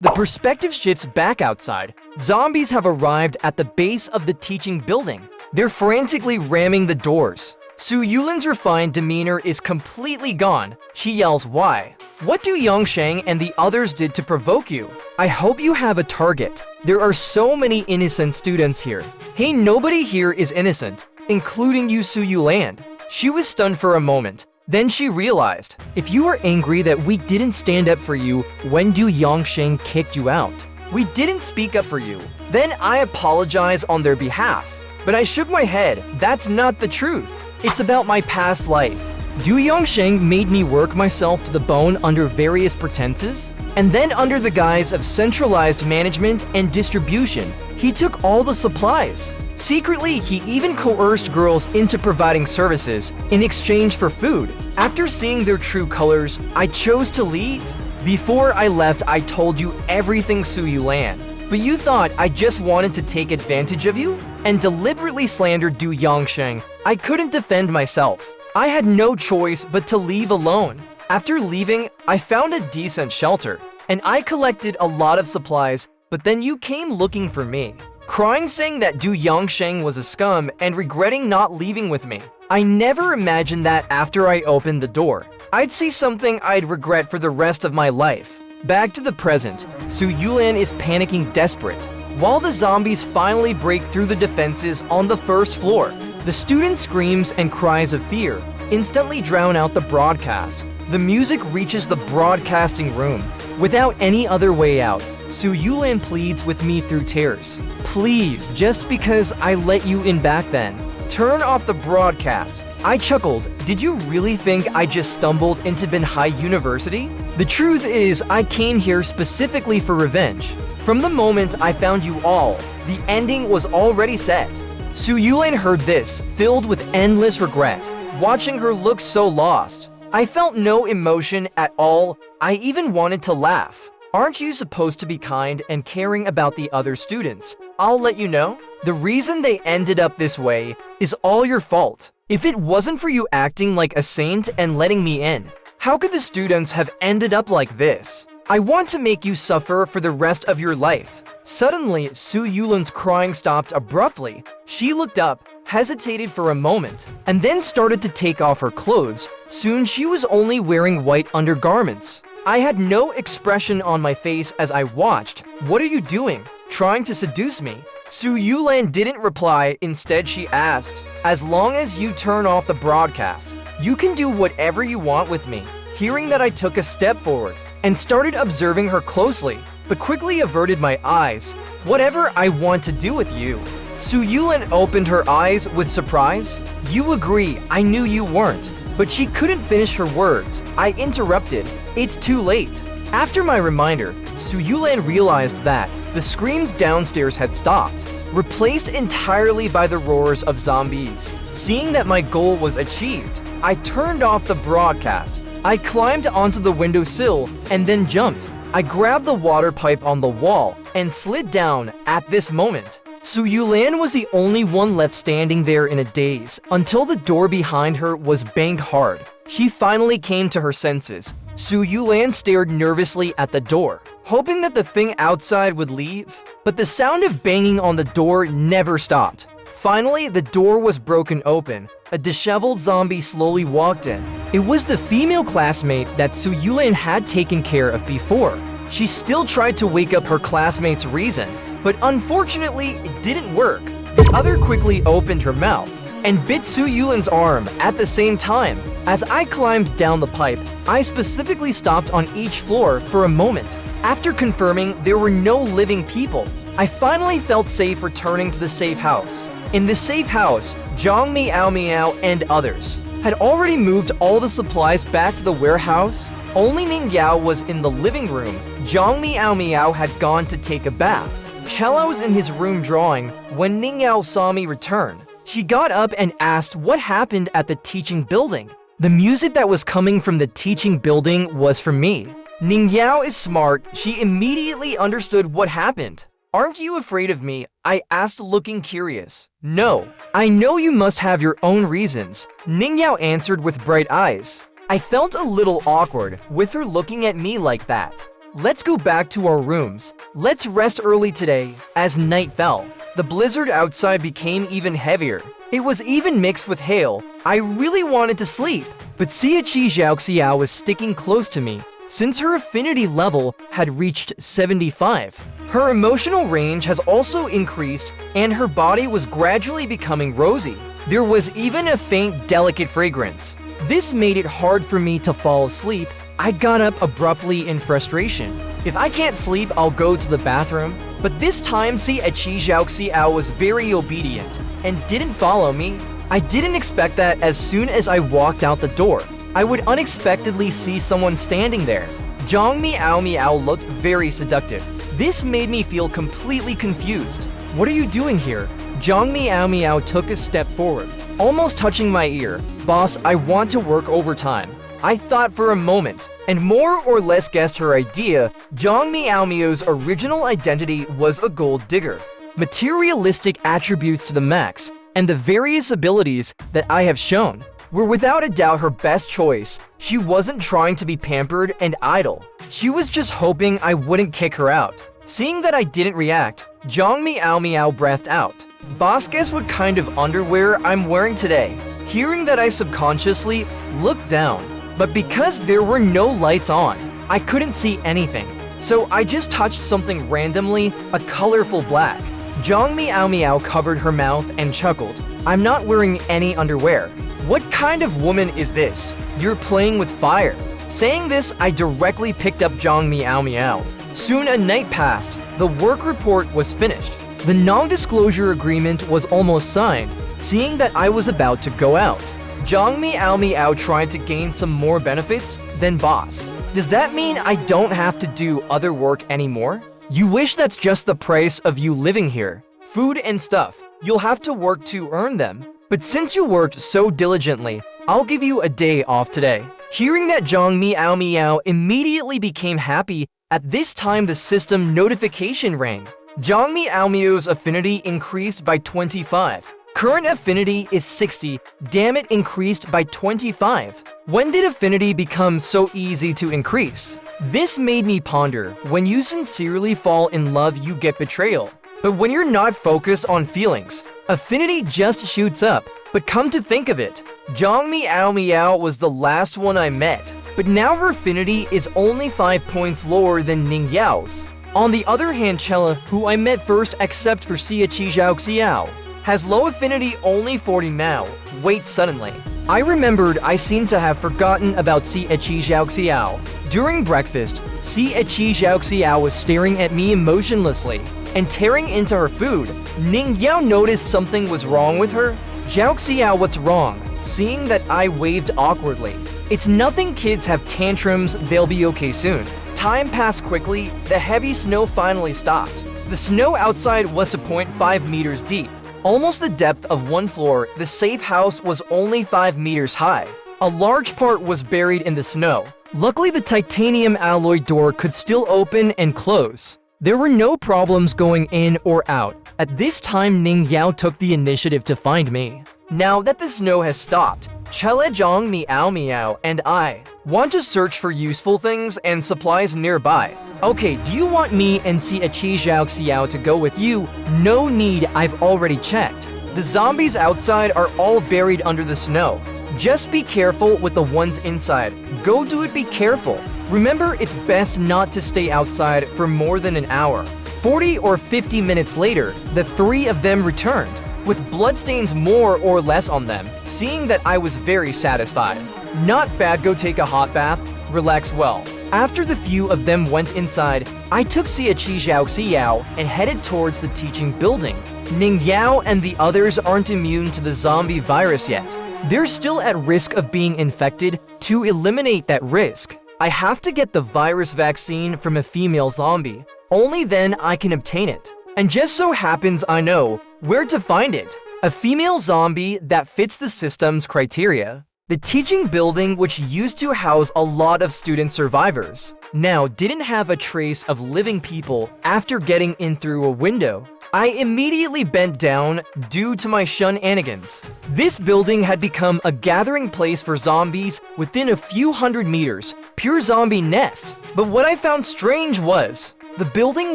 The perspective shifts back outside. Zombies have arrived at the base of the teaching building. They're frantically ramming the doors. Su Yulin's refined demeanor is completely gone. She yells, "Why? What do Yongsheng and the others did to provoke you? I hope you have a target. There are so many innocent students here." "Hey, nobody here is innocent, including you, Su Yulan." She was stunned for a moment. Then she realized, if you are angry that we didn't stand up for you when Du Yongsheng kicked you out, we didn't speak up for you, then I apologize on their behalf. But I shook my head. That's not the truth. It's about my past life. Du Yongsheng made me work myself to the bone under various pretenses, and then under the guise of centralized management and distribution, he took all the supplies. Secretly, he even coerced girls into providing services in exchange for food. After seeing their true colors, I chose to leave. Before I left, I told you everything, Su Yulan. But you thought I just wanted to take advantage of you and deliberately slander Du Yongsheng. I couldn't defend myself. I had no choice but to leave alone. After leaving, I found a decent shelter, and I collected a lot of supplies, but then you came looking for me, crying saying that Du Yongsheng was a scum and regretting not leaving with me. I never imagined that after I opened the door, I'd see something I'd regret for the rest of my life. Back to the present, Su Yulan is panicking desperate. While the zombies finally break through the defenses on the first floor, the students' screams and cries of fear instantly drown out the broadcast. The music reaches the broadcasting room. Without any other way out, Su Yulan pleads with me through tears. "Please, just because I let you in back then, turn off the broadcast." I chuckled. "Did you really think I just stumbled into Benhai University? The truth is, I came here specifically for revenge. From the moment I found you all, the ending was already set." Su Yulan heard this, filled with endless regret. Watching her look so lost, I felt no emotion at all. I even wanted to laugh. "Aren't you supposed to be kind and caring about the other students? I'll let you know. The reason they ended up this way is all your fault. If it wasn't for you acting like a saint and letting me in, how could the students have ended up like this? I want to make you suffer for the rest of your life." Suddenly, Su Yulan's crying stopped abruptly. She looked up, hesitated for a moment, and then started to take off her clothes. Soon she was only wearing white undergarments. I had no expression on my face as I watched. "What are you doing? Trying to seduce me?" Su Yulan didn't reply. Instead, she asked, "As long as you turn off the broadcast, you can do whatever you want with me." Hearing that, I took a step forward and started observing her closely, but quickly averted my eyes. "Whatever I want to do with you." Su Yulan opened her eyes with surprise. "You agree, I knew you weren't." But she couldn't finish her words. I interrupted. "It's too late." After my reminder, Su Yulan realized that the screams downstairs had stopped, replaced entirely by the roars of zombies. Seeing that my goal was achieved, I turned off the broadcast. I climbed onto the windowsill and then jumped. I grabbed the water pipe on the wall and slid down. At this moment, Su Yulan was the only one left standing there in a daze until the door behind her was banged hard. She finally came to her senses. Su Yulan stared nervously at the door, hoping that the thing outside would leave, but the sound of banging on the door never stopped. Finally, the door was broken open. A disheveled zombie slowly walked in. It was the female classmate that Su Yulan had taken care of before. She still tried to wake up her classmate's reason, but unfortunately, it didn't work. The other quickly opened her mouth and bit Su Yulan's arm at the same time. As I climbed down the pipe, I specifically stopped on each floor for a moment. After confirming there were no living people, I finally felt safe returning to the safe house. In the safe house, Zhang Miao Miao and others had already moved all the supplies back to the warehouse. Only Ning Yao was in the living room. Zhang Miao Miao had gone to take a bath. Chella was in his room drawing when Ning Yao saw me return. She got up and asked what happened at the teaching building. The music that was coming from the teaching building was from me. Ning Yao is smart. She immediately understood what happened. "Aren't you afraid of me?" I asked, looking curious. "No. I know you must have your own reasons," Ning Yao answered with bright eyes. I felt a little awkward with her looking at me like that. Let's go back to our rooms. Let's rest early today. As night fell, the blizzard outside became even heavier. It was even mixed with hail. I really wanted to sleep, but Xia Xiao was sticking close to me. Since her affinity level had reached 75, her emotional range has also increased and her body was gradually becoming rosy. There was even a faint, delicate fragrance. This made it hard for me to fall asleep. I got up abruptly in frustration. If I can't sleep, I'll go to the bathroom. But this time, Xia Xiao was very obedient and didn't follow me. I didn't expect that as soon as I walked out the door, I would unexpectedly see someone standing there. Zhang Miao looked very seductive. This made me feel completely confused. What are you doing here? Zhang Miao took a step forward, almost touching my ear. Boss, I want to work overtime. I thought for a moment, and more or less guessed her idea. Zhang Miao's original identity was a gold digger. Materialistic attributes to the max, and the various abilities that I have shown were without a doubt her best choice. She wasn't trying to be pampered and idle. She was just hoping I wouldn't kick her out. Seeing that I didn't react, Zhang Miao breathed out. Boss, guess what kind of underwear I'm wearing today? Hearing that, I subconsciously looked down, but because there were no lights on, I couldn't see anything. So I just touched something randomly, a colorful black. Zhang Miao covered her mouth and chuckled. I'm not wearing any underwear. What kind of woman is this? You're playing with fire. Saying this, I directly picked up Zhang Miao. Soon a night passed. The work report was finished. The non-disclosure agreement was almost signed. Seeing that I was about to go out, Zhang Miao tried to gain some more benefits than boss. Does that mean I don't have to do other work anymore? You wish that's just the price of you living here. Food and stuff. You'll have to work to earn them. But since you worked so diligently, I'll give you a day off today. Hearing that, Zhang Miao immediately became happy. At this time, the system notification rang. Zhang Miao's affinity increased by 25. Current affinity is 60. Damn it, increased by 25. When did affinity become so easy to increase? This made me ponder. When you sincerely fall in love, you get betrayal. But when you're not focused on feelings, affinity just shoots up. But come to think of it, Zhang Miao was the last one I met, but now her affinity is only 5 points lower than Ning Yao's. On the other hand, Chella, who I met first except for Xia Xiao, has low affinity, only 40 now. Wait, suddenly I remembered I seem to have forgotten about Xia Xiao. During breakfast, Xia Xiao was staring at me emotionlessly and tearing into her food. Ning Yao noticed something was wrong with her. Xiao, what's wrong? Seeing that I waved awkwardly. It's nothing, kids have tantrums, they'll be okay soon. Time passed quickly. The heavy snow finally stopped. The snow outside was 2.5 meters deep, almost the depth of one floor. The safe house was only 5 meters high. A large part was buried in the snow. Luckily, the titanium alloy door could still open and close. There were no problems going in or out. At this time, Ning Yao took the initiative to find me. Now that the snow has stopped, Chelle, Zhang Miao and I want to search for useful things and supplies nearby. Okay, do you want me and Xia Xiao to go with you? No need, I've already checked. The zombies outside are all buried under the snow. Just be careful with the ones inside. Go do it, be careful. Remember, it's best not to stay outside for more than an hour. 40 or 50 minutes later, the three of them returned, with bloodstains more or less on them. Seeing that, I was very satisfied. Not bad, go take a hot bath, relax well. After the few of them went inside, I took Xia Xiao and headed towards the teaching building. Ning Yao and the others aren't immune to the zombie virus yet. They're still at risk of being infected. To eliminate that risk, I have to get the virus vaccine from a female zombie. Only then I can obtain it. And just so happens I know where to find it. A female zombie that fits the system's criteria. The teaching building, which used to house a lot of student survivors, now didn't have a trace of living people after getting in through a window. I immediately bent down due to my shenanigans. This building had become a gathering place for zombies within a few hundred meters, pure zombie nest. But what I found strange was, the building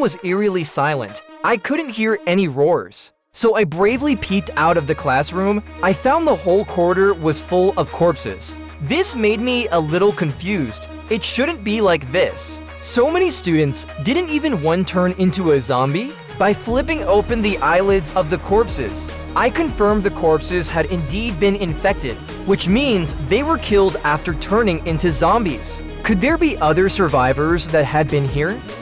was eerily silent. I couldn't hear any roars. So I bravely peeked out of the classroom. I found the whole corridor was full of corpses. This made me a little confused. It shouldn't be like this. So many students, didn't even one turn into a zombie? By flipping open the eyelids of the corpses, I confirmed the corpses had indeed been infected, which means they were killed after turning into zombies. Could there be other survivors that had been here?